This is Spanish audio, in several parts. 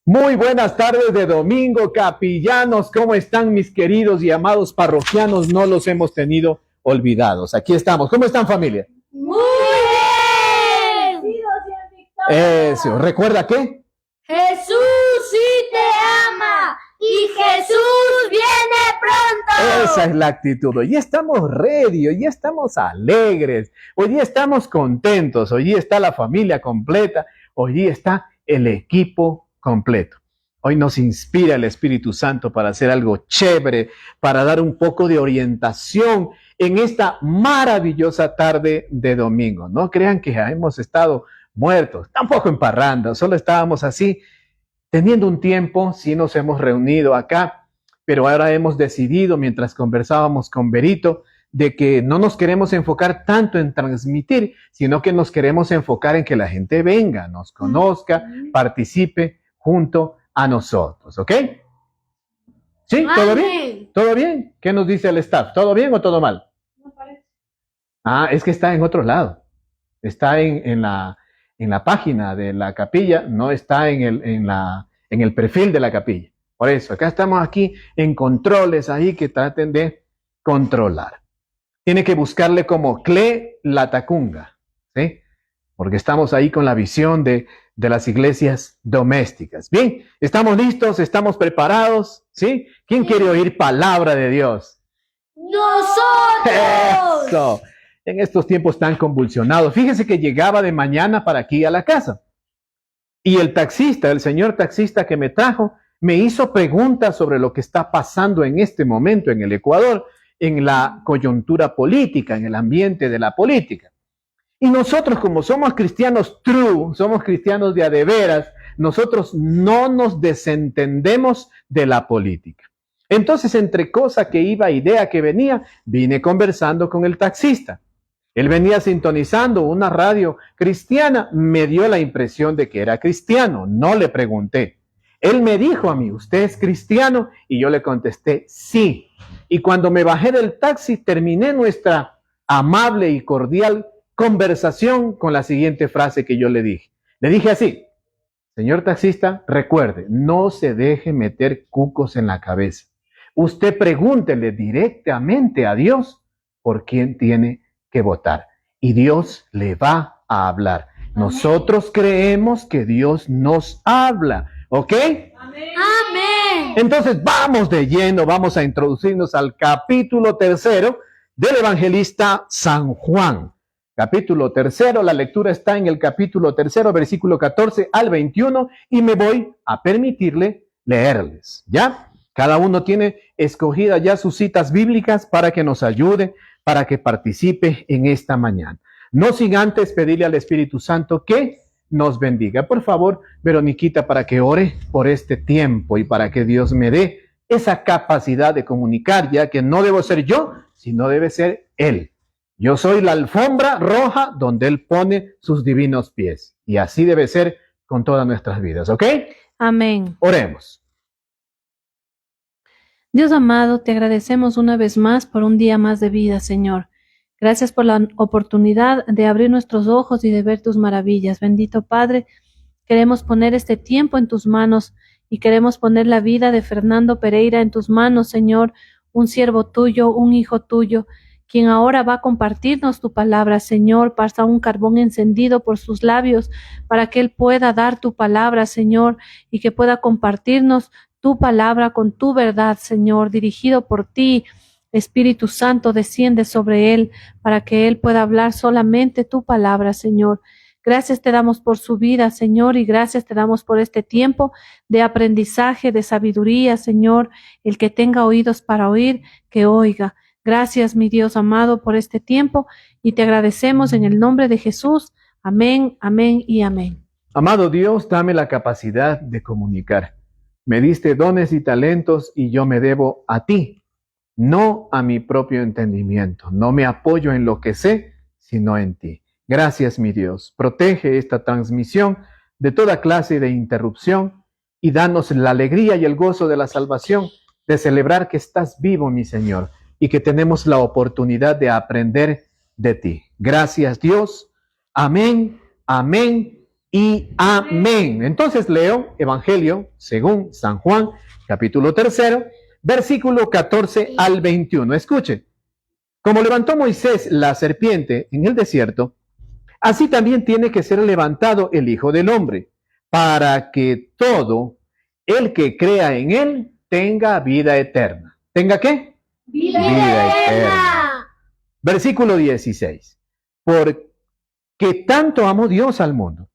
Muy buenas tardes de domingo, capellanos. ¿Cómo están mis queridos y amados parroquianos? No los hemos tenido olvidados. Aquí estamos. ¿Cómo están, familia? Muy bien. Eso. ¿Recuerda qué? Jesús sí te ama y Jesús viene pronto. Esa es la actitud. Hoy estamos ready, hoy estamos alegres, hoy estamos contentos, hoy está la familia completa, hoy está el equipo completo. Hoy nos inspira el Espíritu Santo para hacer algo chévere, para dar un poco de orientación en esta maravillosa tarde de domingo. No crean que ya hemos estado muertos, tampoco en parranda, solo estábamos así, teniendo un tiempo, sí nos hemos reunido acá, pero ahora hemos decidido, mientras conversábamos con Berito, de que no nos queremos enfocar tanto en transmitir, sino que nos queremos enfocar en que la gente venga, nos conozca, participe junto a nosotros, ¿ok? ¿Sí? ¿Todo bien? ¿Todo bien? ¿Qué nos dice el staff? ¿Todo bien o todo mal? No parece. Ah, es que está en otro lado. Está en la página de la capilla, no está en el perfil de la capilla. Por eso, acá estamos aquí en controles ahí que traten de controlar. Tiene que buscarle como Cle Latacunga, ¿sí? Porque estamos ahí con la visión de las iglesias domésticas. Bien, ¿estamos listos? ¿Estamos preparados? ¿Sí? ¿Quién quiere oír palabra de Dios? ¡Nosotros! Eso. En estos tiempos tan convulsionados. Fíjese que llegaba de mañana para aquí a la casa. Y el taxista, el señor taxista que me trajo, me hizo preguntas sobre lo que está pasando en este momento en el Ecuador, en la coyuntura política, en el ambiente de la política. Y nosotros, como somos cristianos true, somos cristianos de a de veras, nosotros no nos desentendemos de la política. Entonces, entre cosa que iba, idea que venía, vine conversando con el taxista. Él venía sintonizando una radio cristiana, me dio la impresión de que era cristiano, no le pregunté. Él me dijo a mí, ¿usted es cristiano? Y yo le contesté, sí. Y cuando me bajé del taxi, terminé nuestra amable y cordial conversación con la siguiente frase que yo le dije. Le dije así, señor taxista, recuerde, no se deje meter cucos en la cabeza. Usted pregúntele directamente a Dios por quién tiene que votar. Y Dios le va a hablar. Nosotros creemos que Dios nos habla. ¿Ok? Amén. Entonces vamos de lleno, vamos a introducirnos al capítulo 3 del evangelista San Juan. Capítulo 3, la lectura está en el capítulo 3, versículo 14 al 21, y me voy a permitirle leerles, ¿ya? Cada uno tiene escogidas ya sus citas bíblicas para que nos ayude, para que participe en esta mañana. No sin antes pedirle al Espíritu Santo que nos bendiga. Por favor, Veroniquita, para que ore por este tiempo y para que Dios me dé esa capacidad de comunicar, ya que no debo ser yo, sino debe ser Él. Yo soy la alfombra roja donde Él pone sus divinos pies. Y así debe ser con todas nuestras vidas, ¿ok? Amén. Oremos. Dios amado, te agradecemos una vez más por un día más de vida, Señor. Gracias por la oportunidad de abrir nuestros ojos y de ver tus maravillas. Bendito Padre, queremos poner este tiempo en tus manos y queremos poner la vida de Fernando Pereira en tus manos, Señor, un siervo tuyo, un hijo tuyo, quien ahora va a compartirnos tu palabra, Señor. Pasa un carbón encendido por sus labios para que él pueda dar tu palabra, Señor, y que pueda compartirnos tu palabra con tu verdad, Señor, dirigido por ti. Espíritu Santo, desciende sobre él para que él pueda hablar solamente tu palabra, Señor. Gracias te damos por su vida, Señor, y gracias te damos por este tiempo de aprendizaje, de sabiduría, Señor. El que tenga oídos para oír, que oiga. Gracias, mi Dios amado, por este tiempo y te agradecemos en el nombre de Jesús. Amén, amén y amén. Amado Dios, dame la capacidad de comunicar. Me diste dones y talentos y yo me debo a ti, no a mi propio entendimiento. No me apoyo en lo que sé, sino en ti. Gracias, mi Dios. Protege esta transmisión de toda clase de interrupción y danos la alegría y el gozo de la salvación, de celebrar que estás vivo, mi Señor, y que tenemos la oportunidad de aprender de ti. Gracias, Dios. Amén, amén y amén. Entonces leo Evangelio según San Juan, capítulo 3, versículo 14 al 21. Escuchen. Como levantó Moisés la serpiente en el desierto, así también tiene que ser levantado el Hijo del Hombre, para que todo el que crea en él tenga vida eterna. ¿Tenga qué? Vida eterna. Versículo 16. Porque tanto amó Dios al mundo,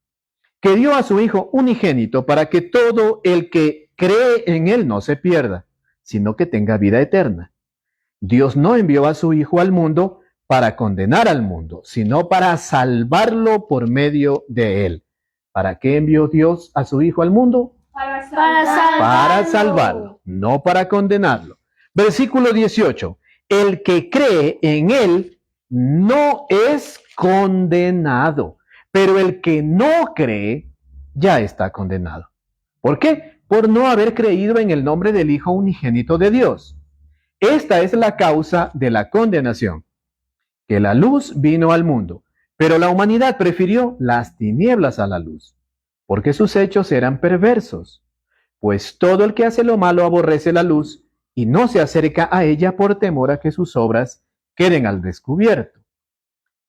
que dio a su Hijo unigénito para que todo el que cree en él no se pierda, sino que tenga vida eterna. Dios no envió a su Hijo al mundo para condenar al mundo, sino para salvarlo por medio de él. ¿Para qué envió Dios a su Hijo al mundo? Para salvarlo, no para condenarlo. Versículo 18. El que cree en él no es condenado, pero el que no cree ya está condenado. ¿Por qué? Por no haber creído en el nombre del Hijo unigénito de Dios. Esta es la causa de la condenación, que la luz vino al mundo, pero la humanidad prefirió las tinieblas a la luz, porque sus hechos eran perversos. Pues todo el que hace lo malo aborrece la luz y no se acerca a ella por temor a que sus obras queden al descubierto.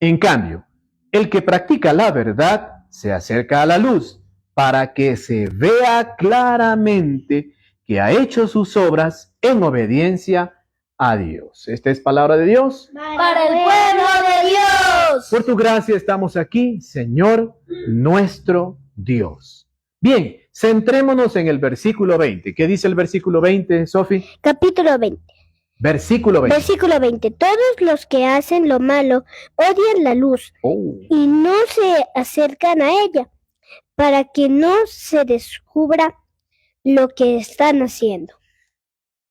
En cambio, el que practica la verdad se acerca a la luz para que se vea claramente que ha hecho sus obras en obediencia a Dios. Esta es palabra de Dios. Para el pueblo de Dios. Por tu gracia estamos aquí, Señor nuestro Dios. Bien, centrémonos en el versículo 20. ¿Qué dice el versículo 20, Sofi? Capítulo 20. Versículo 20. Versículo 20. Todos los que hacen lo malo odian la luz y no se acercan a ella para que no se descubra lo que están haciendo.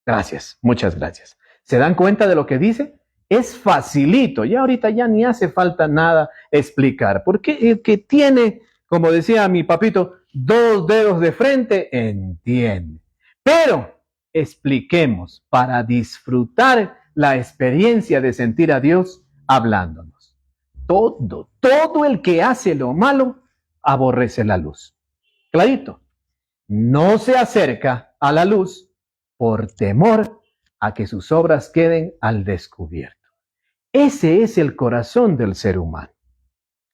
Gracias, muchas gracias. ¿Se dan cuenta de lo que dice? Es facilito, ya ahorita ya ni hace falta nada explicar, porque el que tiene, como decía mi papito, 2 dedos de frente, entiende. Pero expliquemos para disfrutar la experiencia de sentir a Dios hablándonos. Todo el que hace lo malo aborrece la luz. Clarito, no se acerca a la luz por temor a que sus obras queden al descubierto. Ese es el corazón del ser humano.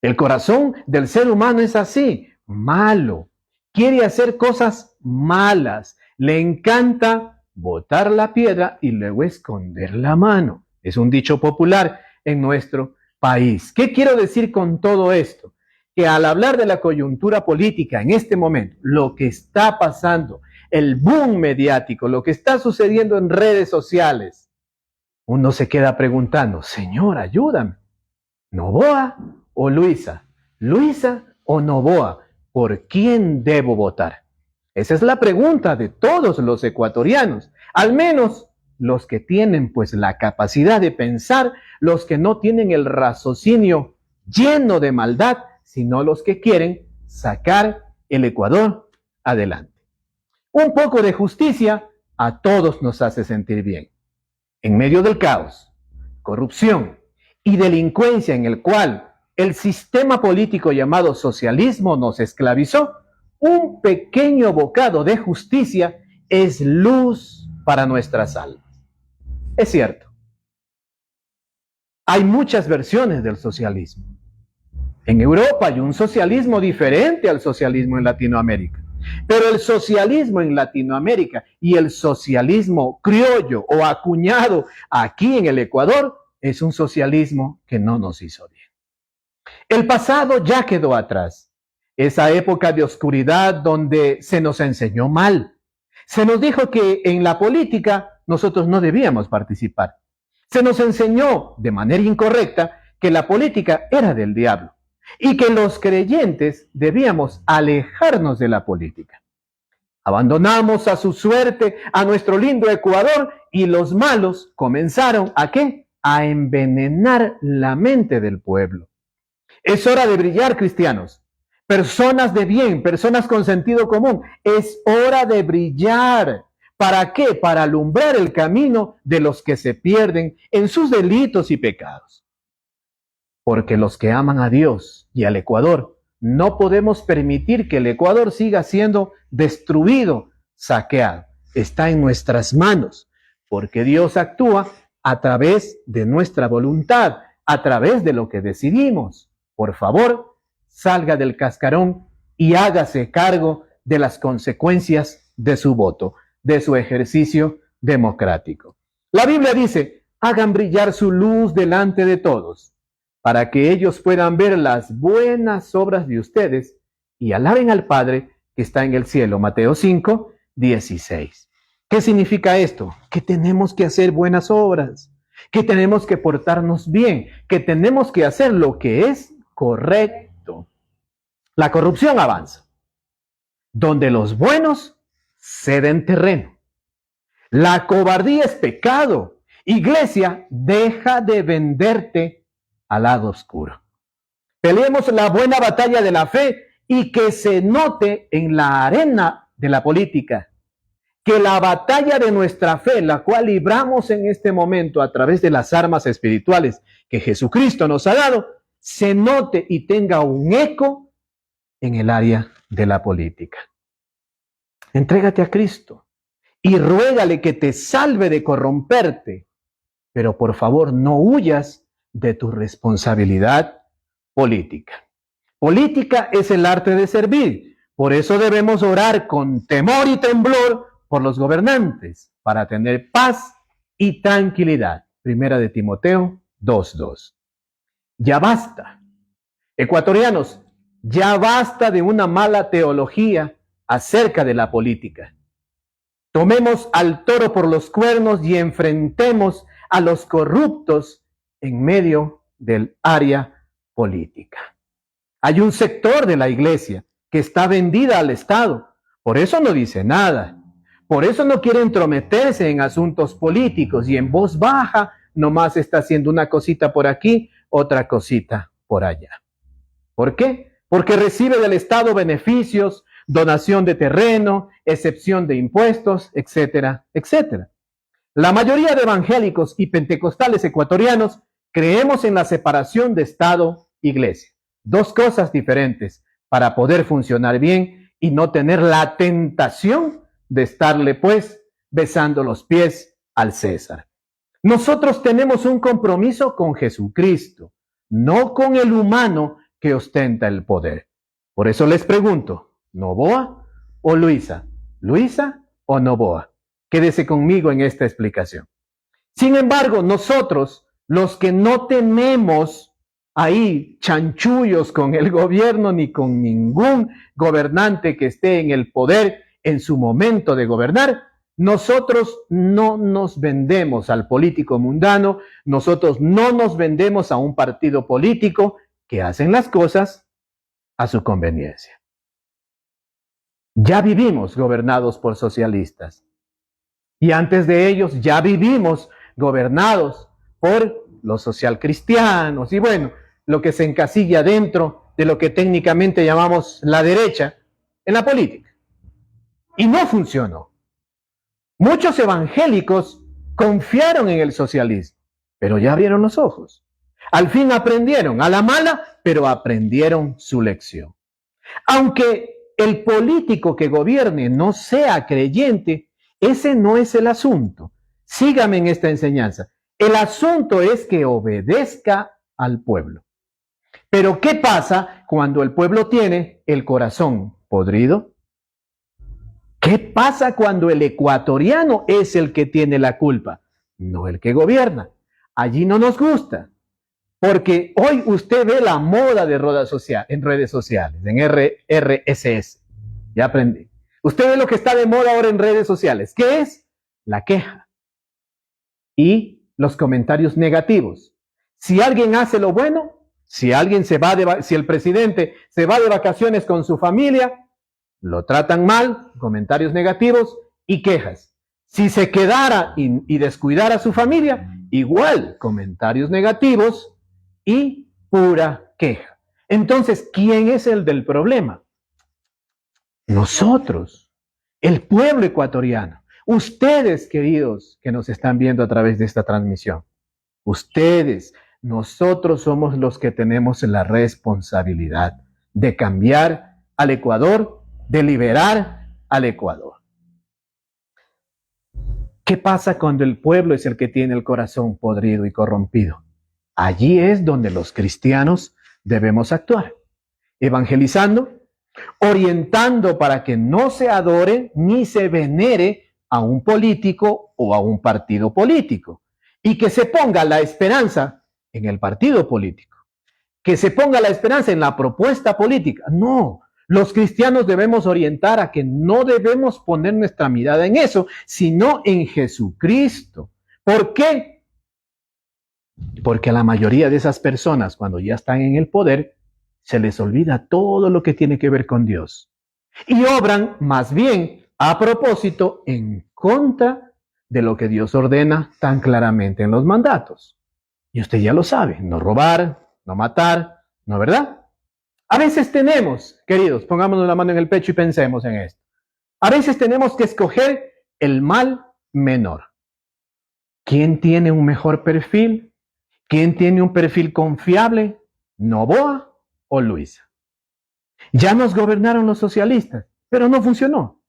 El corazón del ser humano es así, malo. Quiere hacer cosas malas. Le encanta botar la piedra y luego esconder la mano. Es un dicho popular en nuestro país. ¿Qué quiero decir con todo esto? Que al hablar de la coyuntura política en este momento, lo que está pasando, el boom mediático, lo que está sucediendo en redes sociales, uno se queda preguntando, Señor, ayúdame. ¿Noboa o Luisa? ¿Luisa o Noboa? ¿Por quién debo votar? Esa es la pregunta de todos los ecuatorianos, al menos los que tienen pues la capacidad de pensar, los que no tienen el raciocinio lleno de maldad, sino los que quieren sacar el Ecuador adelante. Un poco de justicia a todos nos hace sentir bien. En medio del caos, corrupción y delincuencia en el cual el sistema político llamado socialismo nos esclavizó, un pequeño bocado de justicia es luz para nuestras almas. Es cierto, hay muchas versiones del socialismo. En Europa hay un socialismo diferente al socialismo en Latinoamérica. Pero el socialismo en Latinoamérica y el socialismo criollo o acuñado aquí en el Ecuador es un socialismo que no nos hizo bien. El pasado ya quedó atrás. Esa época de oscuridad donde se nos enseñó mal. Se nos dijo que en la política nosotros no debíamos participar. Se nos enseñó de manera incorrecta que la política era del diablo y que los creyentes debíamos alejarnos de la política. Abandonamos a su suerte a nuestro lindo Ecuador y los malos comenzaron ¿a qué? A envenenar la mente del pueblo. Es hora de brillar, cristianos. Personas de bien, personas con sentido común. Es hora de brillar. ¿Para qué? Para alumbrar el camino de los que se pierden en sus delitos y pecados. Porque los que aman a Dios y al Ecuador no podemos permitir que el Ecuador siga siendo destruido, saqueado. Está en nuestras manos, porque Dios actúa a través de nuestra voluntad, a través de lo que decidimos. Por favor, salga del cascarón y hágase cargo de las consecuencias de su voto, de su ejercicio democrático. La Biblia dice, hagan brillar su luz delante de todos, para que ellos puedan ver las buenas obras de ustedes y alaben al Padre que está en el cielo. Mateo 5, 16. ¿Qué significa esto? Que tenemos que hacer buenas obras, que tenemos que portarnos bien, que tenemos que hacer lo que es correcto. La corrupción avanza, donde los buenos ceden terreno. La cobardía es pecado. Iglesia, deja de venderte al lado oscuro. Peleemos la buena batalla de la fe y que se note en la arena de la política. Que la batalla de nuestra fe, la cual libramos en este momento a través de las armas espirituales que Jesucristo nos ha dado, se note y tenga un eco en el área de la política. Entrégate a Cristo y ruégale que te salve de corromperte, pero por favor no huyas de tu responsabilidad política. Política es el arte de servir, por eso debemos orar con temor y temblor por los gobernantes, para tener paz y tranquilidad. Primera de Timoteo 2:2. Ya basta. Ecuatorianos, ya basta de una mala teología acerca de la política. Tomemos al toro por los cuernos y enfrentemos a los corruptos en medio del área política. Hay un sector de la iglesia que está vendida al Estado, por eso no dice nada. Por eso no quiere entrometerse en asuntos políticos y en voz baja nomás está haciendo una cosita por aquí, otra cosita por allá. ¿Por qué? Porque recibe del Estado beneficios, donación de terreno, excepción de impuestos, etcétera, etcétera. La mayoría de evangélicos y pentecostales ecuatorianos creemos en la separación de Estado e Iglesia. Dos cosas diferentes para poder funcionar bien y no tener la tentación de estarle pues besando los pies al César. Nosotros tenemos un compromiso con Jesucristo, no con el humano que ostenta el poder. Por eso les pregunto, ¿Noboa o Luisa? ¿Luisa o Noboa? Quédese conmigo en esta explicación. Sin embargo, nosotros, los que no tenemos ahí chanchullos con el gobierno ni con ningún gobernante que esté en el poder en su momento de gobernar, nosotros no nos vendemos al político mundano, nosotros no nos vendemos a un partido político que hacen las cosas a su conveniencia. Ya vivimos gobernados por socialistas y antes de ellos ya vivimos gobernados por los socialcristianos y bueno, lo que se encasilla dentro de lo que técnicamente llamamos la derecha en la política. Y no funcionó. Muchos evangélicos confiaron en el socialismo, pero ya abrieron los ojos. Al fin aprendieron, a la mala, pero aprendieron su lección. Aunque el político que gobierne no sea creyente, ese no es el asunto. Sígame en esta enseñanza. El asunto es que obedezca al pueblo. Pero ¿qué pasa cuando el pueblo tiene el corazón podrido? ¿Qué pasa cuando el ecuatoriano es el que tiene la culpa? No el que gobierna. Allí no nos gusta. Porque hoy usted ve la moda de en redes sociales, en RSS. Ya aprendí. Usted ve lo que está de moda ahora en redes sociales. ¿Qué es? La queja. Y los comentarios negativos. Si alguien hace lo bueno, si el presidente se va de vacaciones con su familia, lo tratan mal, comentarios negativos y quejas. Si se quedara y descuidara a su familia, igual, comentarios negativos y pura queja. Entonces, ¿quién es el del problema? Nosotros, el pueblo ecuatoriano. Ustedes, queridos, que nos están viendo a través de esta transmisión. Ustedes, nosotros somos los que tenemos la responsabilidad de cambiar al Ecuador, de liberar al Ecuador. ¿Qué pasa cuando el pueblo es el que tiene el corazón podrido y corrompido? Allí es donde los cristianos debemos actuar, evangelizando, orientando para que no se adore ni se venere a un político o a un partido político, y que se ponga la esperanza en el partido político, que se ponga la esperanza en la propuesta política. No, los cristianos debemos orientar a que no debemos poner nuestra mirada en eso, sino en Jesucristo. ¿Por qué? Porque a la mayoría de esas personas, cuando ya están en el poder, se les olvida todo lo que tiene que ver con Dios. Y obran más bien a propósito en contra de lo que Dios ordena tan claramente en los mandatos. Y usted ya lo sabe, no robar, no matar, ¿no verdad? A veces tenemos, queridos, pongámonos la mano en el pecho y pensemos en esto. A veces tenemos que escoger el mal menor. ¿Quién tiene un mejor perfil? ¿Quién tiene un perfil confiable? ¿Noboa o Luisa? Ya nos gobernaron los socialistas, pero no funcionó.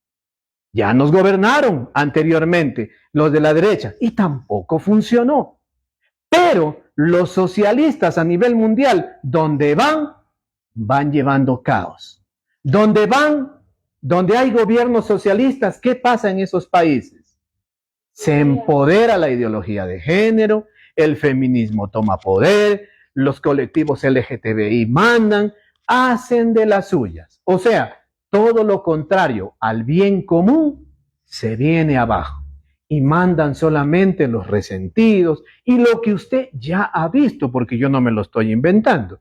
Ya nos gobernaron anteriormente los de la derecha y tampoco funcionó. Pero los socialistas a nivel mundial, donde van llevando caos. Donde hay gobiernos socialistas, ¿qué pasa en esos países? Se empodera la ideología de género, el feminismo toma poder, los colectivos LGTBI mandan, hacen de las suyas. O sea, todo lo contrario al bien común se viene abajo y mandan solamente los resentidos y lo que usted ya ha visto, porque yo no me lo estoy inventando,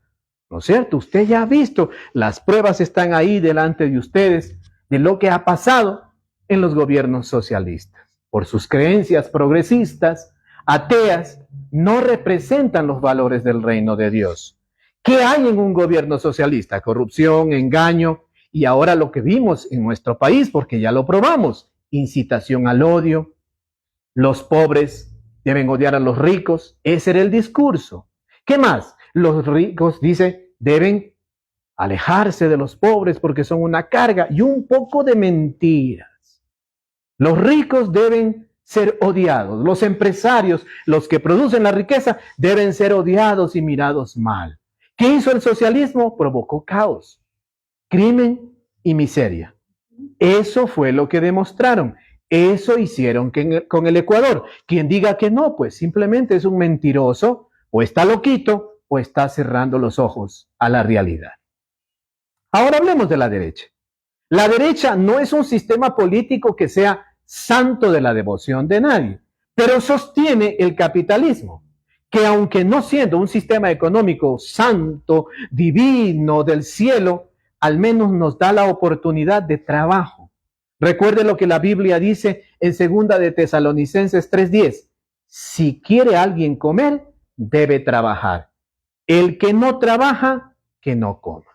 ¿no es cierto? Usted ya ha visto, las pruebas están ahí delante de ustedes de lo que ha pasado en los gobiernos socialistas. Por sus creencias progresistas, ateas, no representan los valores del reino de Dios. ¿Qué hay en un gobierno socialista? Corrupción, engaño, y ahora lo que vimos en nuestro país, porque ya lo probamos, incitación al odio, los pobres deben odiar a los ricos, ese era el discurso. ¿Qué más? Los ricos, dice, deben alejarse de los pobres porque son una carga y un poco de mentiras. Los ricos deben ser odiados, los empresarios, los que producen la riqueza, deben ser odiados y mirados mal. ¿Qué hizo el socialismo? Provocó caos, crimen y miseria. Eso fue lo que demostraron. Eso hicieron con el Ecuador. Quien diga que no, pues simplemente es un mentiroso, o está loquito, o está cerrando los ojos a la realidad. Ahora hablemos de la derecha. La derecha no es un sistema político que sea santo de la devoción de nadie, pero sostiene el capitalismo, que aunque no siendo un sistema económico santo, divino, del cielo, al menos nos da la oportunidad de trabajo. Recuerde lo que la Biblia dice en 2 de Tesalonicenses 3:10. Si quiere alguien comer, debe trabajar. El que no trabaja, que no coma.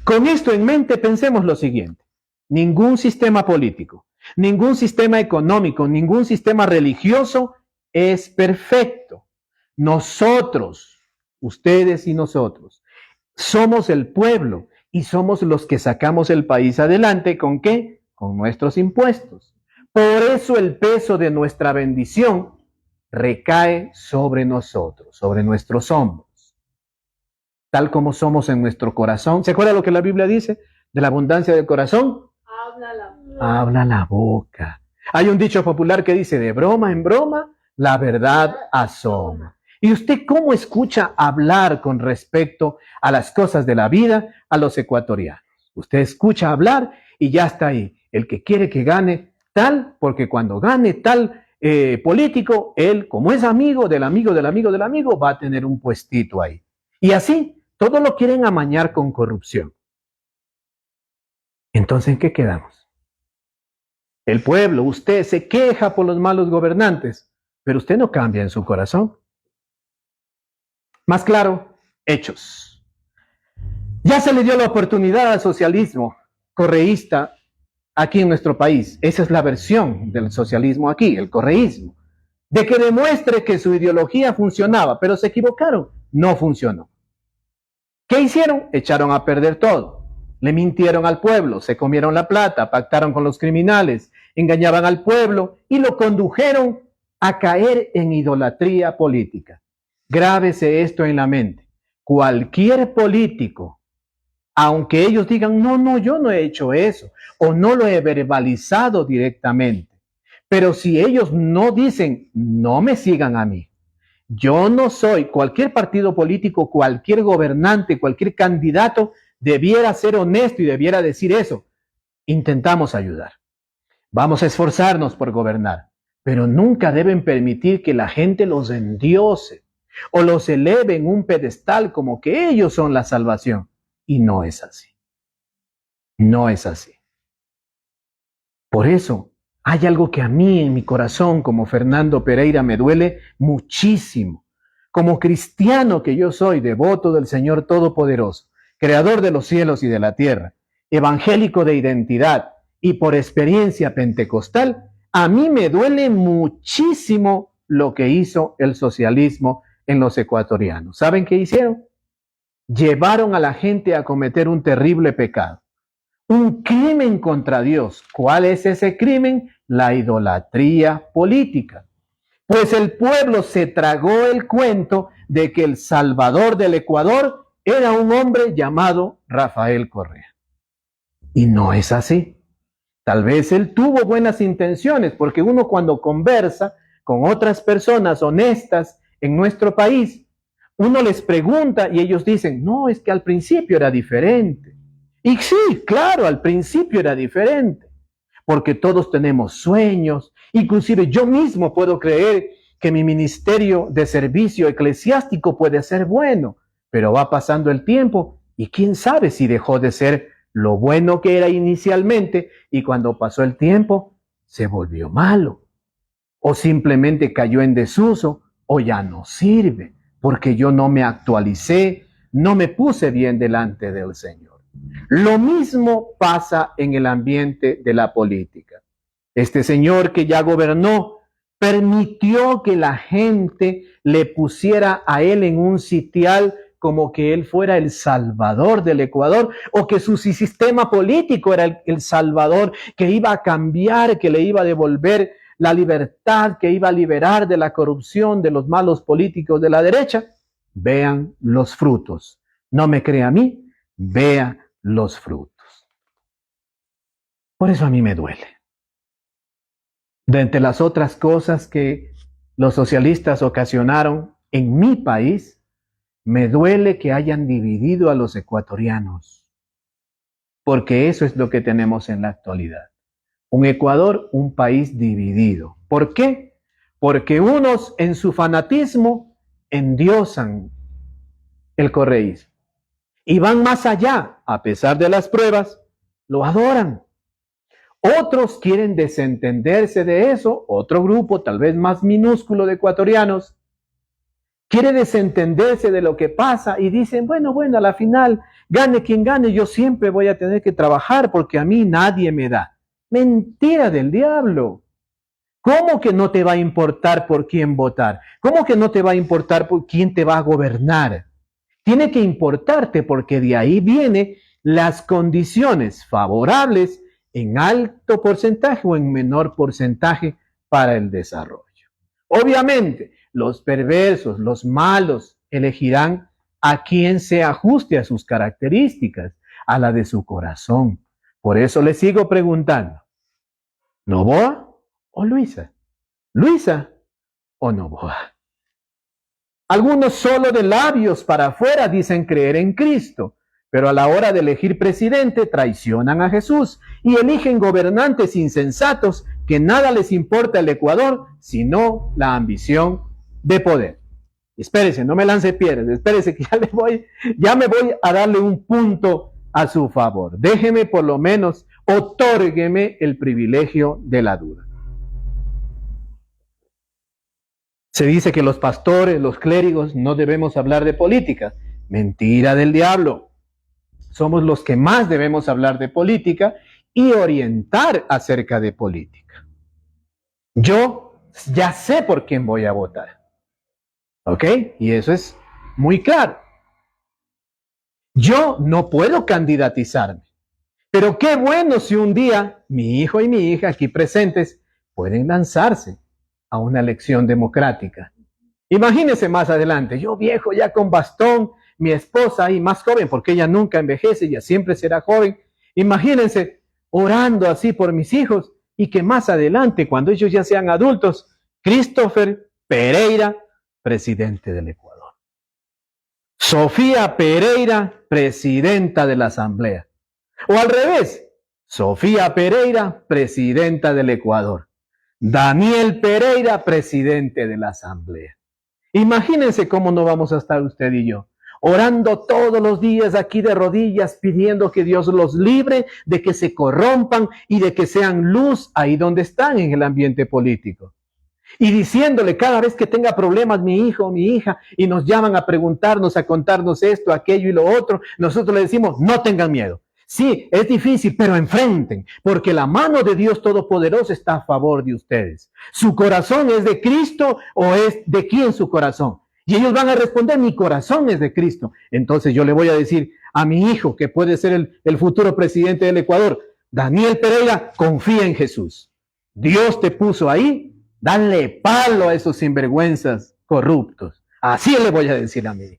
Con esto en mente, pensemos lo siguiente. Ningún sistema político, ningún sistema económico, ningún sistema religioso es perfecto. Nosotros, ustedes y nosotros, somos el pueblo y somos los que sacamos el país adelante. ¿Con qué? Con nuestros impuestos. Por eso el peso de nuestra bendición recae sobre nosotros, sobre nuestros hombros. Tal como somos en nuestro corazón. ¿Se acuerda lo que la Biblia dice? De la abundancia del corazón. Habla la boca. Hay un dicho popular que dice, de broma en broma, la verdad asoma. ¿Y usted cómo escucha hablar con respecto a las cosas de la vida a los ecuatorianos? Usted escucha hablar y ya está ahí. El que quiere que gane tal, porque cuando gane tal político, él, como es amigo del amigo del amigo del amigo, va a tener un puestito ahí. Y así, todo lo quieren amañar con corrupción. Entonces, ¿en qué quedamos? El pueblo, usted se queja por los malos gobernantes, pero usted no cambia en su corazón. Más claro, hechos. Ya se le dio la oportunidad al socialismo correísta aquí en nuestro país. Esa es la versión del socialismo aquí, el correísmo. De que demuestre que su ideología funcionaba, pero se equivocaron. No funcionó. ¿Qué hicieron? Echaron a perder todo. Le mintieron al pueblo, se comieron la plata, pactaron con los criminales, engañaban al pueblo y lo condujeron a caer en idolatría política. Grábese esto en la mente. Cualquier político, aunque ellos digan, no, yo no he hecho eso, o no lo he verbalizado directamente, pero si ellos no dicen, no me sigan a mí, yo no soy, cualquier partido político, cualquier gobernante, cualquier candidato debiera ser honesto y debiera decir eso. Intentamos ayudar. Vamos a esforzarnos por gobernar, pero nunca deben permitir que la gente los endiose o los eleve en un pedestal como que ellos son la salvación. Y no es así. No es así. Por eso, hay algo que a mí en mi corazón, como Fernando Pereira, me duele muchísimo. Como cristiano que yo soy, devoto del Señor Todopoderoso, creador de los cielos y de la tierra, evangélico de identidad y por experiencia pentecostal, a mí me duele muchísimo lo que hizo el socialismo en los ecuatorianos. ¿Saben qué hicieron? Llevaron a la gente a cometer un terrible pecado. Un crimen contra Dios. ¿Cuál es ese crimen? La idolatría política. Pues el pueblo se tragó el cuento de que el salvador del Ecuador era un hombre llamado Rafael Correa. Y no es así. Tal vez él tuvo buenas intenciones, porque uno cuando conversa con otras personas honestas en nuestro país, uno les pregunta y ellos dicen, no, es que al principio era diferente. Y sí, claro, al principio era diferente, porque todos tenemos sueños. Inclusive yo mismo puedo creer que mi ministerio de servicio eclesiástico puede ser bueno, pero va pasando el tiempo y quién sabe si dejó de ser lo bueno que era inicialmente y cuando pasó el tiempo se volvió malo, o simplemente cayó en desuso, o ya no sirve, porque yo no me actualicé, no me puse bien delante del Señor. Lo mismo pasa en el ambiente de la política. Este señor que ya gobernó permitió que la gente le pusiera a él en un sitial como que él fuera el salvador del Ecuador, o que su sistema político era el salvador, que iba a cambiar, que le iba a devolver la libertad, que iba a liberar de la corrupción de los malos políticos de la derecha. Vean los frutos. No me crea a mí, vea los frutos. Por eso a mí me duele. De entre las otras cosas que los socialistas ocasionaron en mi país, me duele que hayan dividido a los ecuatorianos, porque eso es lo que tenemos en la actualidad. Un Ecuador, un país dividido. ¿Por qué? Porque unos en su fanatismo endiosan el correísmo y van más allá, a pesar de las pruebas, lo adoran. Otros quieren desentenderse de eso, otro grupo tal vez más minúsculo de ecuatorianos, quiere desentenderse de lo que pasa y dicen, bueno, a la final, gane quien gane, yo siempre voy a tener que trabajar porque a mí nadie me da. Mentira del diablo. ¿Cómo que no te va a importar por quién votar? ¿Cómo que no te va a importar por quién te va a gobernar? Tiene que importarte porque de ahí vienen las condiciones favorables en alto porcentaje o en menor porcentaje para el desarrollo. Obviamente, los perversos, los malos, elegirán a quien se ajuste a sus características, a la de su corazón. Por eso le sigo preguntando, ¿Noboa o Luisa? ¿Luisa o Noboa? Algunos solo de labios para afuera dicen creer en Cristo, pero a la hora de elegir presidente traicionan a Jesús y eligen gobernantes insensatos que nada les importa el Ecuador, sino la ambición de poder. Espérese, no me lance piedras, espérese que ya me voy a darle un punto a su favor. Déjeme por lo menos, otórgueme el privilegio de la duda. Se dice que los pastores, los clérigos, no debemos hablar de política. Mentira del diablo. Somos los que más debemos hablar de política y orientar acerca de política. Yo ya sé por quién voy a votar. ¿Ok? Y eso es muy claro. Yo no puedo candidatizarme. Pero qué bueno si un día mi hijo y mi hija aquí presentes pueden lanzarse a una elección democrática. Imagínense más adelante, yo viejo ya con bastón, mi esposa ahí más joven, porque ella nunca envejece, ella siempre será joven. Imagínense orando así por mis hijos y que más adelante, cuando ellos ya sean adultos, Christopher Pereira, presidente del Ecuador. Sofía Pereira, presidenta de la Asamblea. O al revés, Sofía Pereira, presidenta del Ecuador. Daniel Pereira, presidente de la Asamblea. Imagínense cómo no vamos a estar usted y yo, orando todos los días aquí de rodillas, pidiendo que Dios los libre de que se corrompan y de que sean luz ahí donde están en el ambiente político. Y diciéndole cada vez que tenga problemas mi hijo o mi hija y nos llaman a preguntarnos, a contarnos esto, aquello y lo otro, nosotros le decimos, no tengan miedo. Sí, es difícil, pero enfrenten, porque la mano de Dios Todopoderoso está a favor de ustedes. ¿Su corazón es de Cristo o es de quién su corazón? Y ellos van a responder, mi corazón es de Cristo. Entonces yo le voy a decir a mi hijo, que puede ser el futuro presidente del Ecuador, Daniel Pereira, confía en Jesús. Dios te puso ahí, dale palo a esos sinvergüenzas corruptos. Así le voy a decir a mí.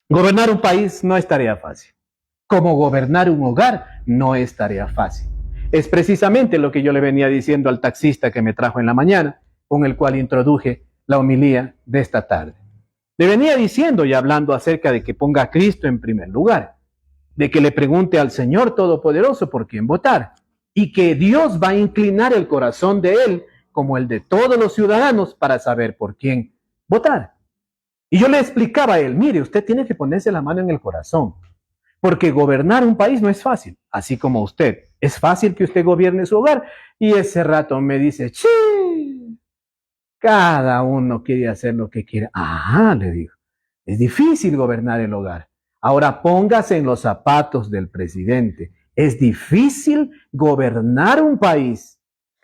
Gobernar un país no es tarea fácil. Como gobernar un hogar no es tarea fácil. Es precisamente lo que yo le venía diciendo al taxista que me trajo en la mañana, con el cual introduje la homilía de esta tarde. Le venía diciendo y hablando acerca de que ponga a Cristo en primer lugar, de que le pregunte al Señor Todopoderoso por quién votar, y que Dios va a inclinar el corazón de él, como el de todos los ciudadanos, para saber por quién votar. Y yo le explicaba a él, mire, usted tiene que ponerse la mano en el corazón, porque gobernar un país no es fácil, así como usted. Es fácil que usted gobierne su hogar. Y ese rato me dice, ¡sí! Cada uno quiere hacer lo que quiere. Ah, le digo, es difícil gobernar el hogar. Ahora póngase en los zapatos del presidente. Es difícil gobernar un país.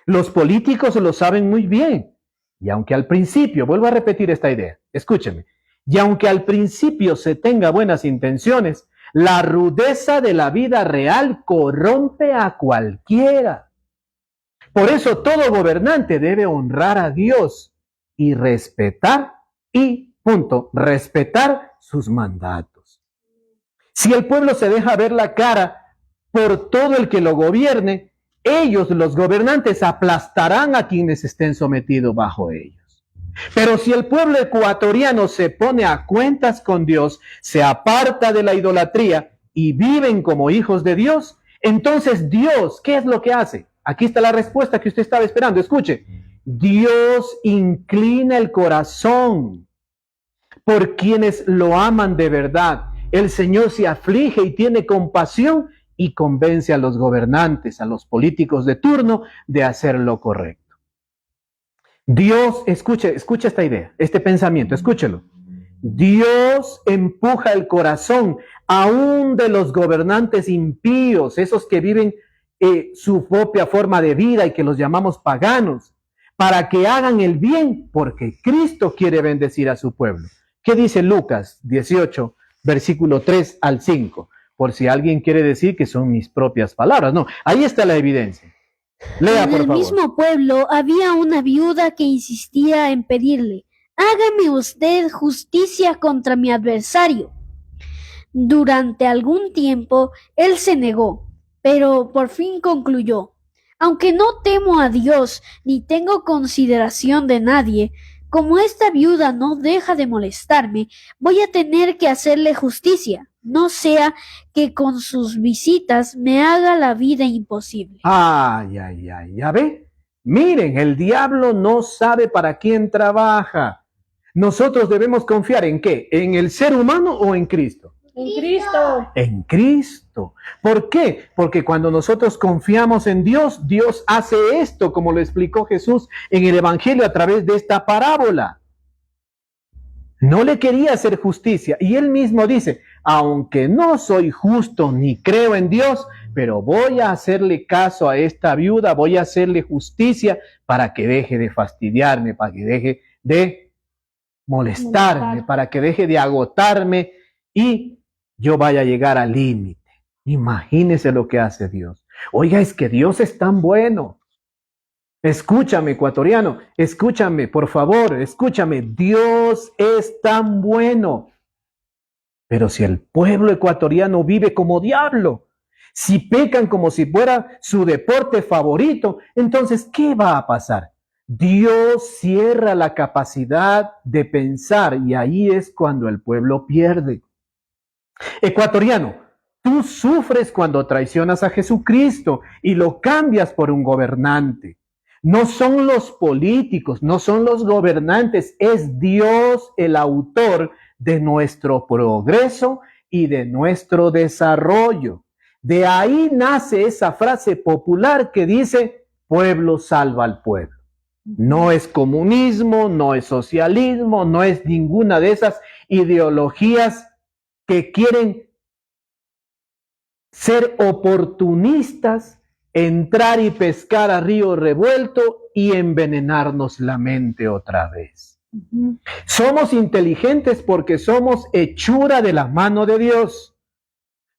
Los políticos lo saben muy bien. Y aunque al principio, vuelvo a repetir esta idea, escúcheme, y aunque al principio se tenga buenas intenciones, la rudeza de la vida real corrompe a cualquiera. Por eso todo gobernante debe honrar a Dios y respetar, respetar sus mandatos. Si el pueblo se deja ver la cara por todo el que lo gobierne, ellos, los gobernantes, aplastarán a quienes estén sometidos bajo ellos. Pero si el pueblo ecuatoriano se pone a cuentas con Dios, se aparta de la idolatría y viven como hijos de Dios, entonces Dios, ¿qué es lo que hace? Aquí está la respuesta que usted estaba esperando. Escuche, Dios inclina el corazón por quienes lo aman de verdad. El Señor se aflige y tiene compasión y convence a los gobernantes, a los políticos de turno, de hacer lo correcto. Dios, escuche esta idea, este pensamiento, escúchelo. Dios empuja el corazón aún de los gobernantes impíos, esos que viven su propia forma de vida y que los llamamos paganos, para que hagan el bien, porque Cristo quiere bendecir a su pueblo. ¿Qué dice Lucas 18, versículo 3 al 5? Por si alguien quiere decir que son mis propias palabras. No, ahí está la evidencia. Lea, por favor. En el mismo pueblo había una viuda que insistía en pedirle, hágame usted justicia contra mi adversario. Durante algún tiempo él se negó, pero por fin concluyó, aunque no temo a Dios ni tengo consideración de nadie, como esta viuda no deja de molestarme, voy a tener que hacerle justicia. No sea que con sus visitas me haga la vida imposible. Ay, ya ve. Miren, el diablo no sabe para quién trabaja. Nosotros debemos confiar ¿en qué? ¿En el ser humano o en Cristo? En Cristo. En Cristo. ¿Por qué? Porque cuando nosotros confiamos en Dios, Dios hace esto, como lo explicó Jesús en el Evangelio a través de esta parábola. No le quería hacer justicia y él mismo dice, aunque no soy justo ni creo en Dios, pero voy a hacerle caso a esta viuda, voy a hacerle justicia para que deje de fastidiarme, para que deje de molestarme, para que deje de agotarme y yo vaya a llegar al límite. Imagínese lo que hace Dios. Oiga, es que Dios es tan bueno. Escúchame, ecuatoriano, escúchame, por favor, escúchame. Dios es tan bueno. Pero si el pueblo ecuatoriano vive como diablo, si pecan como si fuera su deporte favorito, entonces, ¿qué va a pasar? Dios cierra la capacidad de pensar y ahí es cuando el pueblo pierde. Ecuatoriano, tú sufres cuando traicionas a Jesucristo y lo cambias por un gobernante. No son los políticos, no son los gobernantes, es Dios el autor de nuestro progreso y de nuestro desarrollo. De ahí nace esa frase popular que dice, pueblo salva al pueblo. No es comunismo, no es socialismo, no es ninguna de esas ideologías que quieren ser oportunistas, entrar y pescar a río revuelto y envenenarnos la mente otra vez. Somos inteligentes porque somos hechura de la mano de Dios.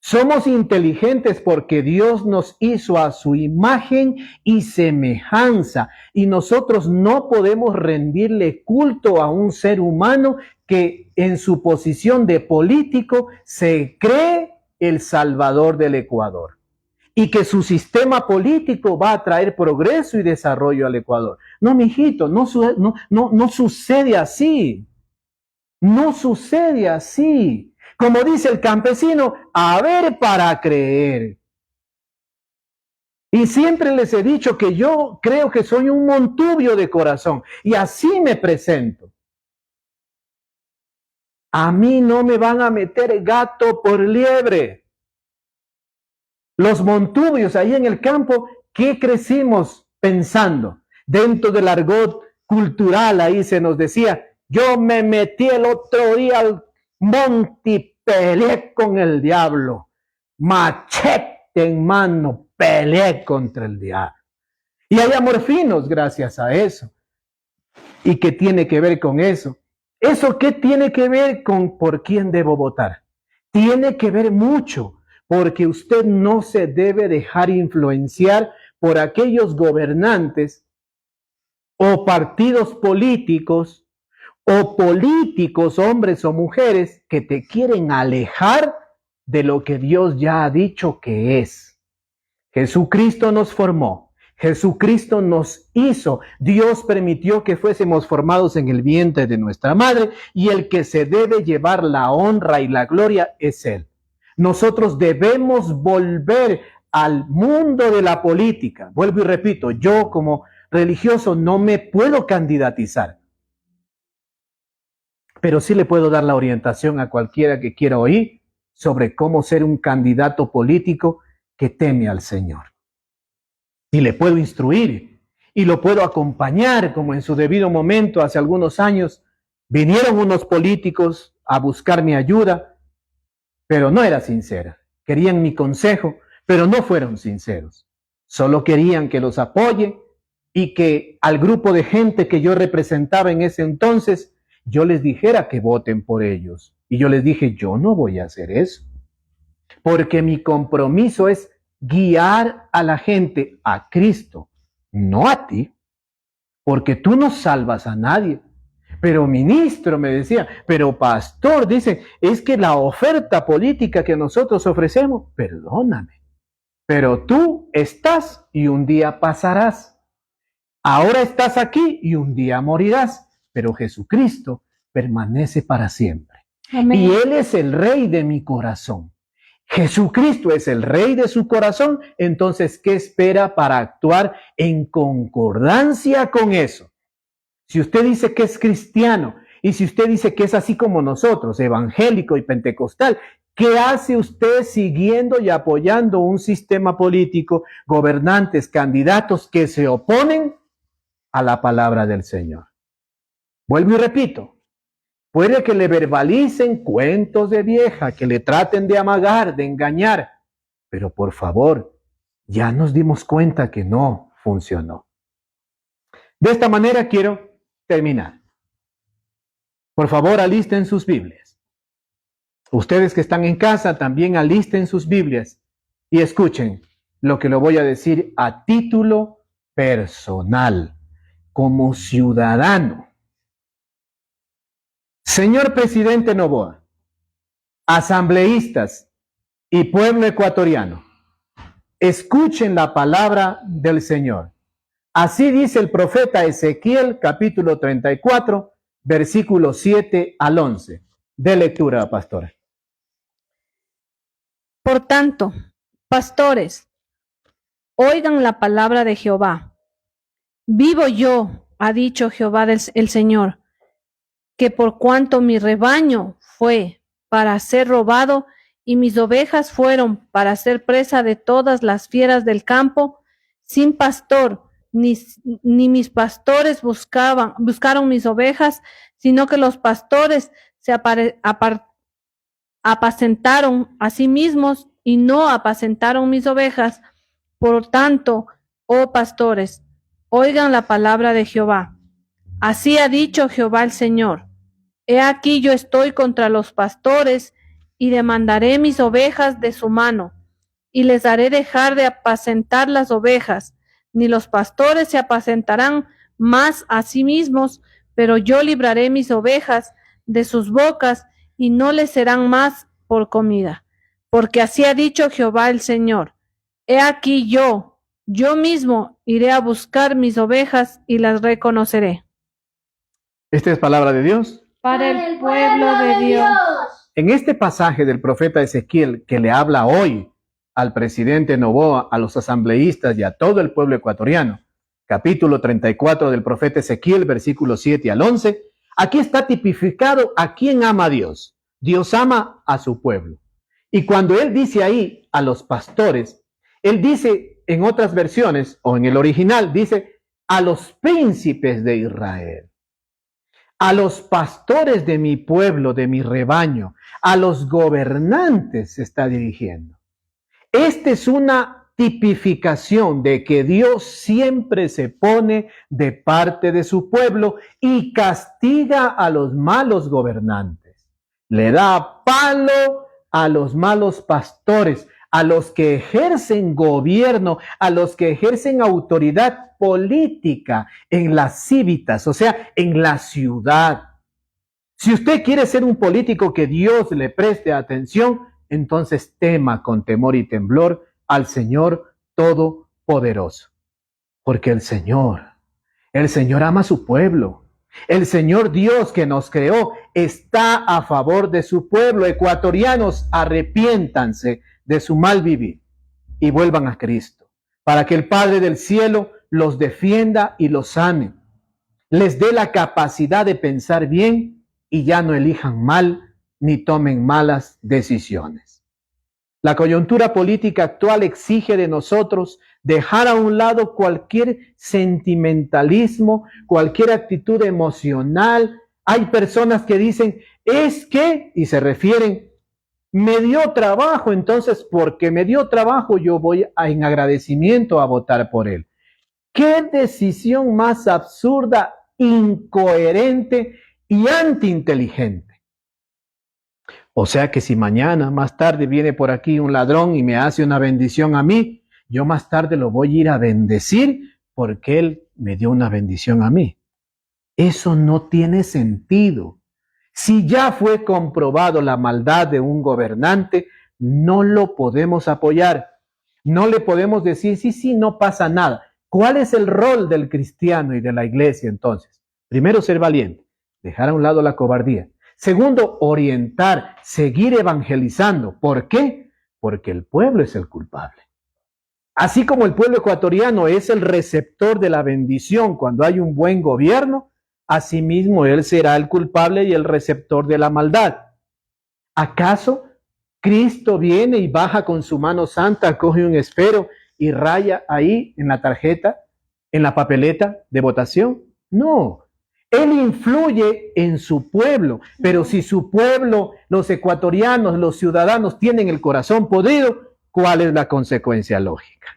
Somos inteligentes porque Dios nos hizo a su imagen y semejanza y nosotros no podemos rendirle culto a un ser humano que en su posición de político se cree el salvador del Ecuador y que su sistema político va a traer progreso y desarrollo al Ecuador. No, mijito, no sucede así. No sucede así. Como dice el campesino, a ver para creer. Y siempre les he dicho que yo creo que soy un montubio de corazón y así me presento. A mí no me van a meter gato por liebre. Los montubios ahí en el campo, ¿qué crecimos pensando? Dentro del argot cultural ahí se nos decía, yo me metí el otro día al monte y peleé con el diablo. Machete en mano, peleé contra el diablo. Y hay amorfinos gracias a eso. ¿Y qué tiene que ver con eso? ¿Eso qué tiene que ver con por quién debo votar? Tiene que ver mucho, porque usted no se debe dejar influenciar por aquellos gobernantes o partidos políticos o políticos, hombres o mujeres, que te quieren alejar de lo que Dios ya ha dicho que es. Jesucristo nos formó, Jesucristo nos hizo, Dios permitió que fuésemos formados en el vientre de nuestra madre y el que se debe llevar la honra y la gloria es Él. Nosotros debemos volver al mundo de la política. Vuelvo y repito, yo como religioso no me puedo candidatizar, pero sí le puedo dar la orientación a cualquiera que quiera oír sobre cómo ser un candidato político que teme al Señor. Y le puedo instruir y lo puedo acompañar, como en su debido momento, hace algunos años, vinieron unos políticos a buscar mi ayuda, pero no era sincera. Querían mi consejo, pero no fueron sinceros. Solo querían que los apoye y que al grupo de gente que yo representaba en ese entonces, yo les dijera que voten por ellos. Y yo les dije, yo no voy a hacer eso, porque mi compromiso es guiar a la gente a Cristo, no a ti, porque tú no salvas a nadie. Pero ministro, me decía, pero pastor, dice, es que la oferta política que nosotros ofrecemos, perdóname, pero tú estás y un día pasarás. Ahora estás aquí y un día morirás, pero Jesucristo permanece para siempre. Amén. Y Él es el Rey de mi corazón. Jesucristo es el Rey de su corazón, entonces, ¿qué espera para actuar en concordancia con eso? Si usted dice que es cristiano y si usted dice que es así como nosotros, evangélico y pentecostal, ¿qué hace usted siguiendo y apoyando un sistema político, gobernantes, candidatos que se oponen a la palabra del Señor? Vuelvo y repito, puede que le verbalicen cuentos de vieja, que le traten de amagar, de engañar, pero por favor, ya nos dimos cuenta que no funcionó. De esta manera quiero terminar. Por favor, alisten sus Biblias. Ustedes que están en casa también alisten sus Biblias y escuchen lo que le voy a decir a título personal, como ciudadano. Señor presidente Noboa, asambleístas y pueblo ecuatoriano, escuchen la palabra del Señor. Así dice el profeta Ezequiel, capítulo 34, versículos 7 al 11. De lectura, pastora. Por tanto, pastores, oigan la palabra de Jehová. Vivo yo, ha dicho Jehová el Señor, que por cuanto mi rebaño fue para ser robado y mis ovejas fueron para ser presa de todas las fieras del campo, sin pastor, ni mis pastores buscaron mis ovejas, sino que los pastores se apacentaron a sí mismos y no apacentaron mis ovejas. Por tanto, oh pastores, oigan la palabra de Jehová. Así ha dicho Jehová el Señor. He aquí yo estoy contra los pastores y demandaré mis ovejas de su mano y les haré dejar de apacentar las ovejas. Ni los pastores se apacentarán más a sí mismos, pero yo libraré mis ovejas de sus bocas y no les serán más por comida. Porque así ha dicho Jehová el Señor. He aquí yo mismo iré a buscar mis ovejas y las reconoceré. ¿Esta es palabra de Dios? Para el pueblo de Dios. En este pasaje del profeta Ezequiel que le habla hoy al presidente Noboa, a los asambleístas y a todo el pueblo ecuatoriano, capítulo 34 del profeta Ezequiel, versículos 7 al 11, aquí está tipificado a quién ama a Dios. Dios ama a su pueblo. Y cuando él dice ahí a los pastores, él dice en otras versiones, o en el original, dice a los príncipes de Israel, a los pastores de mi pueblo, de mi rebaño, a los gobernantes se está dirigiendo. Esta es una tipificación de que Dios siempre se pone de parte de su pueblo y castiga a los malos gobernantes. Le da palo a los malos pastores, a los que ejercen gobierno, a los que ejercen autoridad política en las cívitas, o sea, en la ciudad. Si usted quiere ser un político que Dios le preste atención, entonces tema con temor y temblor al Señor Todopoderoso. Porque el Señor ama a su pueblo. El Señor Dios que nos creó está a favor de su pueblo. Ecuatorianos, arrepiéntanse de su mal vivir y vuelvan a Cristo, para que el Padre del cielo los defienda y los sane, les dé la capacidad de pensar bien y ya no elijan mal ni tomen malas decisiones. La coyuntura política actual exige de nosotros dejar a un lado cualquier sentimentalismo, cualquier actitud emocional. Hay personas que dicen, es que, y se refieren, me dio trabajo, entonces porque me dio trabajo yo voy en agradecimiento a votar por él. ¿Qué decisión más absurda, incoherente y antiinteligente? O sea que si mañana, más tarde, viene por aquí un ladrón y me hace una bendición a mí, yo más tarde lo voy a ir a bendecir porque él me dio una bendición a mí. Eso no tiene sentido. Si ya fue comprobado la maldad de un gobernante, no lo podemos apoyar. No le podemos decir, sí, no pasa nada. ¿Cuál es el rol del cristiano y de la iglesia entonces? Primero, ser valiente, dejar a un lado la cobardía. Segundo, orientar, seguir evangelizando. ¿Por qué? Porque el pueblo es el culpable. Así como el pueblo ecuatoriano es el receptor de la bendición cuando hay un buen gobierno, asimismo él será el culpable y el receptor de la maldad. ¿Acaso Cristo viene y baja con su mano santa, coge un esfero y raya ahí en la tarjeta, en la papeleta de votación? No. Él influye en su pueblo, pero si su pueblo, los ecuatorianos, los ciudadanos tienen el corazón podrido, ¿cuál es la consecuencia lógica?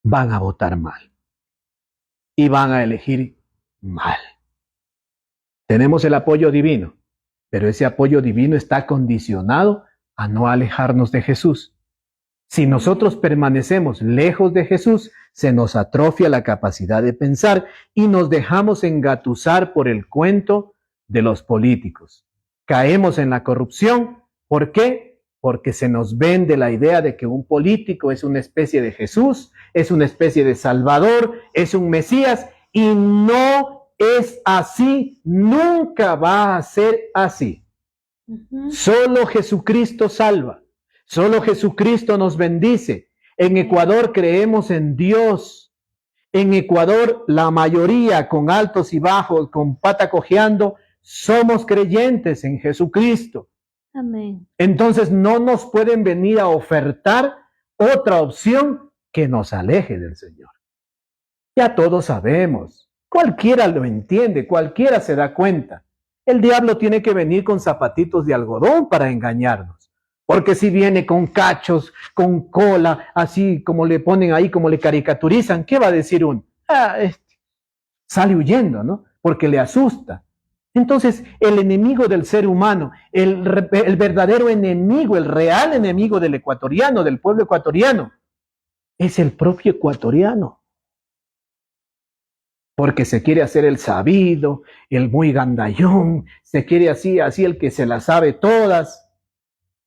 Van a votar mal y van a elegir mal. Tenemos el apoyo divino, pero ese apoyo divino está condicionado a no alejarnos de Jesús. Si nosotros permanecemos lejos de Jesús, se nos atrofia la capacidad de pensar y nos dejamos engatusar por el cuento de los políticos. Caemos en la corrupción. ¿Por qué? Porque se nos vende la idea de que un político es una especie de Jesús, es una especie de Salvador, es un Mesías, y no es así, nunca va a ser así. Solo Jesucristo salva. Solo Jesucristo nos bendice. En Ecuador creemos en Dios. En Ecuador la mayoría, con altos y bajos, con pata cojeando, somos creyentes en Jesucristo. Amén. Entonces no nos pueden venir a ofertar otra opción que nos aleje del Señor. Ya todos sabemos, cualquiera lo entiende, cualquiera se da cuenta. El diablo tiene que venir con zapatitos de algodón para engañarnos. Porque si viene con cachos, con cola, así como le ponen ahí, como le caricaturizan, ¿qué va a decir uno? Sale huyendo, ¿no? Porque le asusta. Entonces, el enemigo del ser humano, el verdadero enemigo, el real enemigo del ecuatoriano, del pueblo ecuatoriano, es el propio ecuatoriano. Porque se quiere hacer el sabido, el muy gandallón, se quiere así el que se las sabe todas.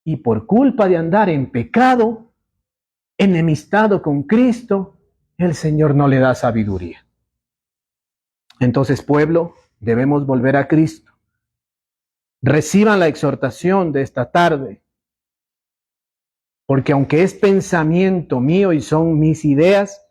Y por culpa de andar en pecado, enemistado con Cristo, el Señor no le da sabiduría. Entonces, pueblo, debemos volver a Cristo. Reciban la exhortación de esta tarde, porque aunque es pensamiento mío y son mis ideas,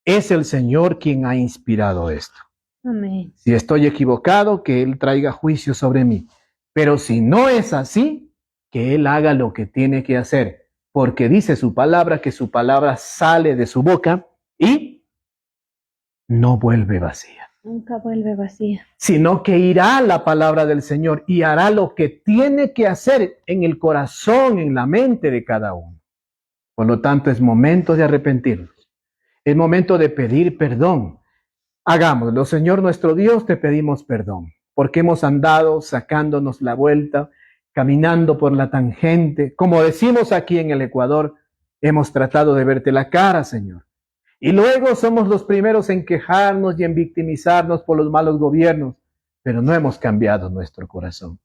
es el Señor quien ha inspirado esto. Amén. Si estoy equivocado, que Él traiga juicio sobre mí. Pero si no es así, que Él haga lo que tiene que hacer, porque dice su palabra que su palabra sale de su boca y no vuelve vacía. Nunca vuelve vacía. Sino que irá a la palabra del Señor y hará lo que tiene que hacer en el corazón, en la mente de cada uno. Por lo tanto, es momento de arrepentirnos. Es momento de pedir perdón. Hagámoslo, Señor nuestro Dios, te pedimos perdón, porque hemos andado sacándonos la vuelta, caminando por la tangente. Como decimos aquí en el Ecuador, hemos tratado de verte la cara, Señor. Y luego somos los primeros en quejarnos y en victimizarnos por los malos gobiernos, pero no hemos cambiado nuestro corazón.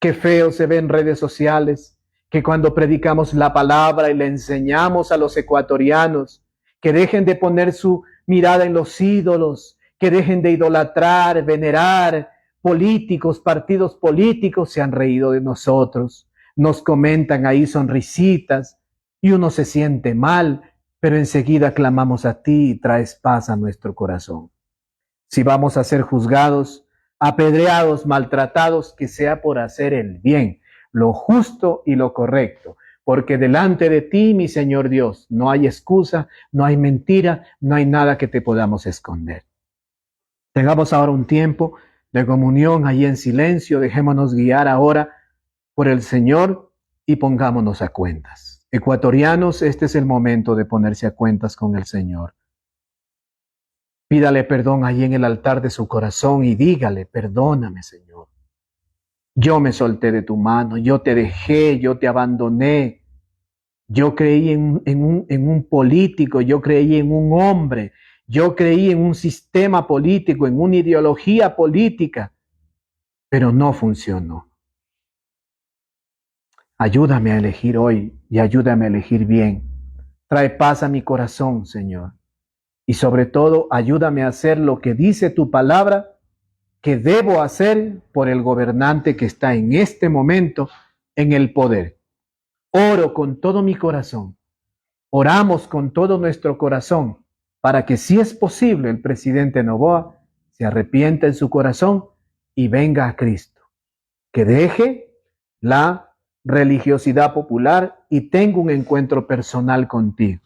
Qué feo se ve en redes sociales, que cuando predicamos la palabra y le enseñamos a los ecuatorianos que dejen de poner su mirada en los ídolos, que dejen de idolatrar, venerar políticos, partidos políticos, se han reído de nosotros, nos comentan ahí sonrisitas y uno se siente mal, pero enseguida clamamos a ti y traes paz a nuestro corazón. Si vamos a ser juzgados, apedreados, maltratados, que sea por hacer el bien, lo justo y lo correcto, porque delante de ti, mi Señor Dios, no hay excusa, no hay mentira, no hay nada que te podamos esconder. Tengamos ahora un tiempo de comunión ahí en silencio, dejémonos guiar ahora por el Señor y pongámonos a cuentas. Ecuatorianos, este es el momento de ponerse a cuentas con el Señor. Pídale perdón ahí en el altar de su corazón y dígale, perdóname, Señor. Yo me solté de tu mano, yo te dejé, yo te abandoné. Yo creí en un político, yo creí en un hombre, yo creí en un sistema político, en una ideología política, pero no funcionó. Ayúdame a elegir hoy y ayúdame a elegir bien. Trae paz a mi corazón, Señor. Y sobre todo, ayúdame a hacer lo que dice tu palabra que debo hacer por el gobernante que está en este momento en el poder. Oro con todo mi corazón. Oramos con todo nuestro corazón para que, si es posible, el presidente Noboa se arrepienta en su corazón y venga a Cristo. Que deje la religiosidad popular y tenga un encuentro personal contigo.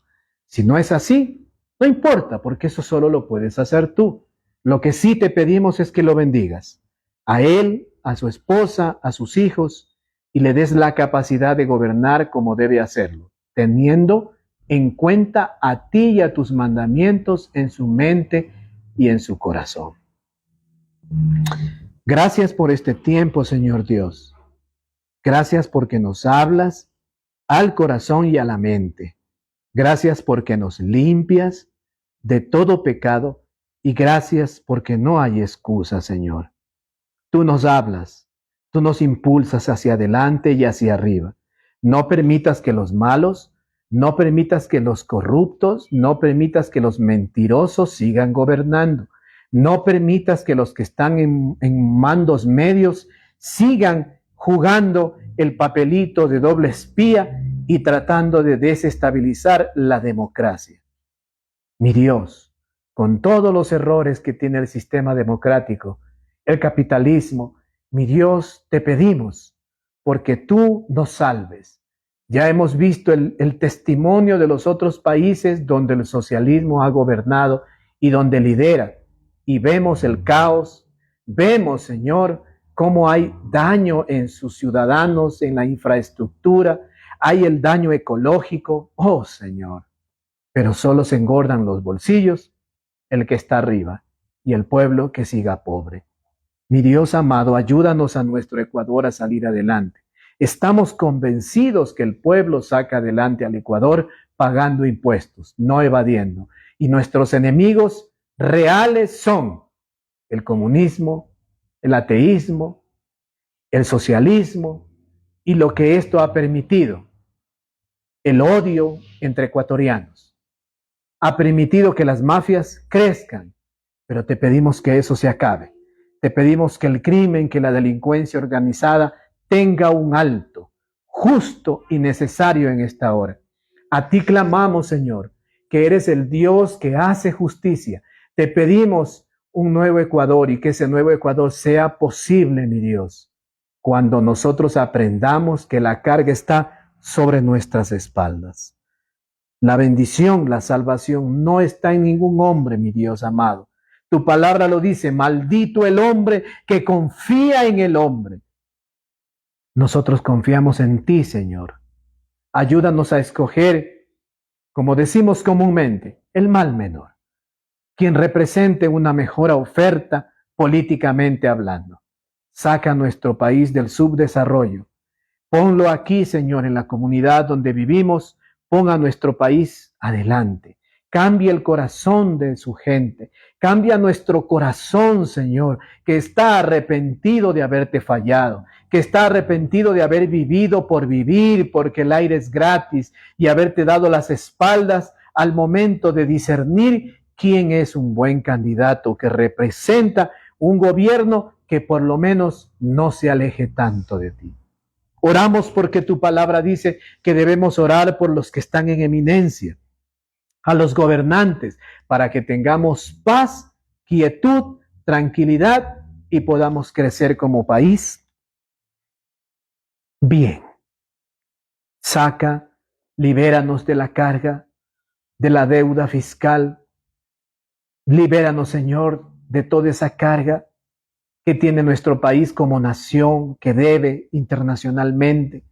Si no es así, no importa, porque eso solo lo puedes hacer tú. Lo que sí te pedimos es que lo bendigas, a él, a su esposa, a sus hijos, y le des la capacidad de gobernar como debe hacerlo, teniendo en cuenta a ti y a tus mandamientos en su mente y en su corazón. Gracias por este tiempo, Señor Dios. Gracias porque nos hablas al corazón y a la mente. Gracias porque nos limpias de todo pecado y gracias porque no hay excusa, Señor. Tú nos hablas, tú nos impulsas hacia adelante y hacia arriba. No permitas que los malos, no permitas que los corruptos, no permitas que los mentirosos sigan gobernando. No permitas que los que están en mandos medios sigan jugando el papelito de doble espía y tratando de desestabilizar la democracia. Mi Dios, con todos los errores que tiene el sistema democrático, el capitalismo, mi Dios, te pedimos porque tú nos salves. Ya hemos visto el testimonio de los otros países donde el socialismo ha gobernado y donde lidera. Y vemos el caos, vemos, Señor, cómo hay daño en sus ciudadanos, en la infraestructura, hay el daño ecológico, oh Señor, pero solo se engordan los bolsillos el que está arriba y el pueblo que siga pobre. Mi Dios amado, ayúdanos a nuestro Ecuador a salir adelante. Estamos convencidos que el pueblo saca adelante al Ecuador pagando impuestos, no evadiendo. Y nuestros enemigos reales son el comunismo, el ateísmo, el socialismo y lo que esto ha permitido, el odio entre ecuatorianos. Ha permitido que las mafias crezcan, pero te pedimos que eso se acabe. Te pedimos que el crimen, que la delincuencia organizada tenga un alto, justo y necesario en esta hora. A ti clamamos, Señor, que eres el Dios que hace justicia. Te pedimos un nuevo Ecuador y que ese nuevo Ecuador sea posible, mi Dios, cuando nosotros aprendamos que la carga está sobre nuestras espaldas. La bendición, la salvación no está en ningún hombre, mi Dios amado. Tu palabra lo dice, maldito el hombre que confía en el hombre. Nosotros confiamos en ti, Señor. Ayúdanos a escoger, como decimos comúnmente, el mal menor, quien represente una mejor oferta políticamente hablando. Saca a nuestro país del subdesarrollo. Ponlo aquí, Señor, en la comunidad donde vivimos. Pon a nuestro país adelante. Cambia el corazón de su gente. Cambia nuestro corazón, Señor, que está arrepentido de haberte fallado, que está arrepentido de haber vivido por vivir, porque el aire es gratis, y haberte dado las espaldas al momento de discernir quién es un buen candidato que representa un gobierno que por lo menos no se aleje tanto de ti. Oramos porque tu palabra dice que debemos orar por los que están en eminencia, a los gobernantes, para que tengamos paz, quietud, tranquilidad y podamos crecer como país. Bien, saca, libéranos de la carga, de la deuda fiscal. Libéranos, Señor, de toda esa carga que tiene nuestro país como nación, que debe internacionalmente.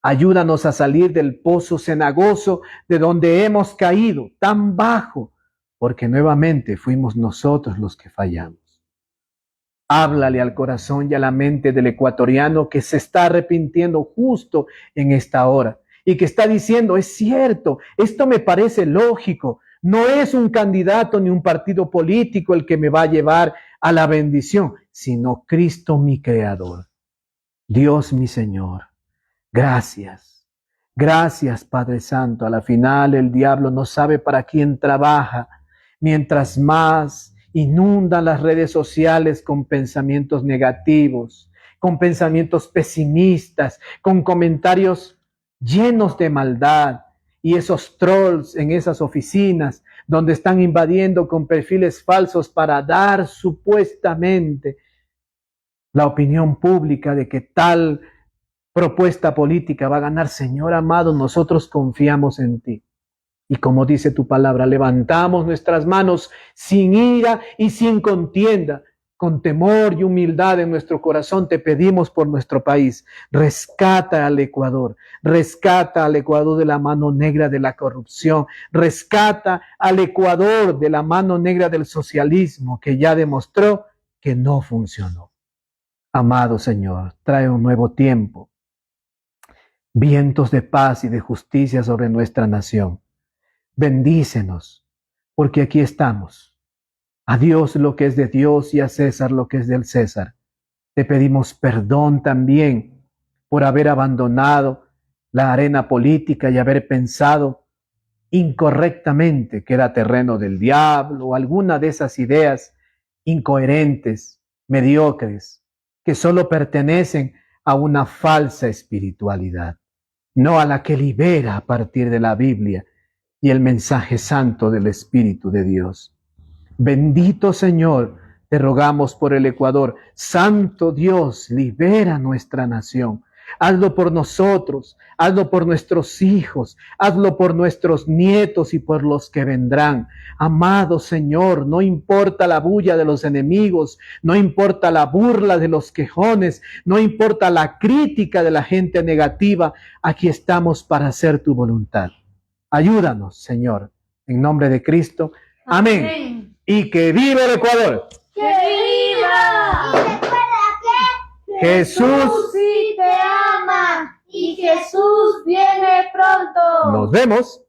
Ayúdanos a salir del pozo cenagoso de donde hemos caído tan bajo, porque nuevamente fuimos nosotros los que fallamos. Háblale al corazón y a la mente del ecuatoriano que se está arrepintiendo justo en esta hora y que está diciendo, es cierto, esto me parece lógico, no es un candidato ni un partido político el que me va a llevar a la bendición, sino Cristo mi Creador. Dios mi Señor, gracias. Gracias, Padre Santo. A la final el diablo no sabe para quién trabaja. Mientras más inunda las redes sociales con pensamientos negativos, con pensamientos pesimistas, con comentarios llenos de maldad, y esos trolls en esas oficinas donde están invadiendo con perfiles falsos para dar supuestamente la opinión pública de que tal propuesta política va a ganar. Señor amado, nosotros confiamos en ti. Y como dice tu palabra, levantamos nuestras manos sin ira y sin contienda, con temor y humildad en nuestro corazón. Te pedimos por nuestro país. Rescata al Ecuador de la mano negra de la corrupción. Rescata al Ecuador de la mano negra del socialismo, que ya demostró que no funcionó. Amado Señor, trae un nuevo tiempo, vientos de paz y de justicia sobre nuestra nación. Bendícenos, porque aquí estamos. A Dios lo que es de Dios y a César lo que es del César. Te pedimos perdón también por haber abandonado la arena política y haber pensado incorrectamente que era terreno del diablo o alguna de esas ideas incoherentes, mediocres, que solo pertenecen a una falsa espiritualidad, no a la que libera a partir de la Biblia y el mensaje santo del Espíritu de Dios. Bendito Señor, te rogamos por el Ecuador. Santo Dios, libera nuestra nación. Hazlo por nosotros, hazlo por nuestros hijos, hazlo por nuestros nietos y por los que vendrán. Amado Señor, no importa la bulla de los enemigos, no importa la burla de los quejones, no importa la crítica de la gente negativa, aquí estamos para hacer tu voluntad. Ayúdanos, Señor, en nombre de Cristo. Amén. Amén. Y que viva el Ecuador. ¡Que viva! Y recuerda que Jesús sí te ama y Jesús viene pronto. Nos vemos.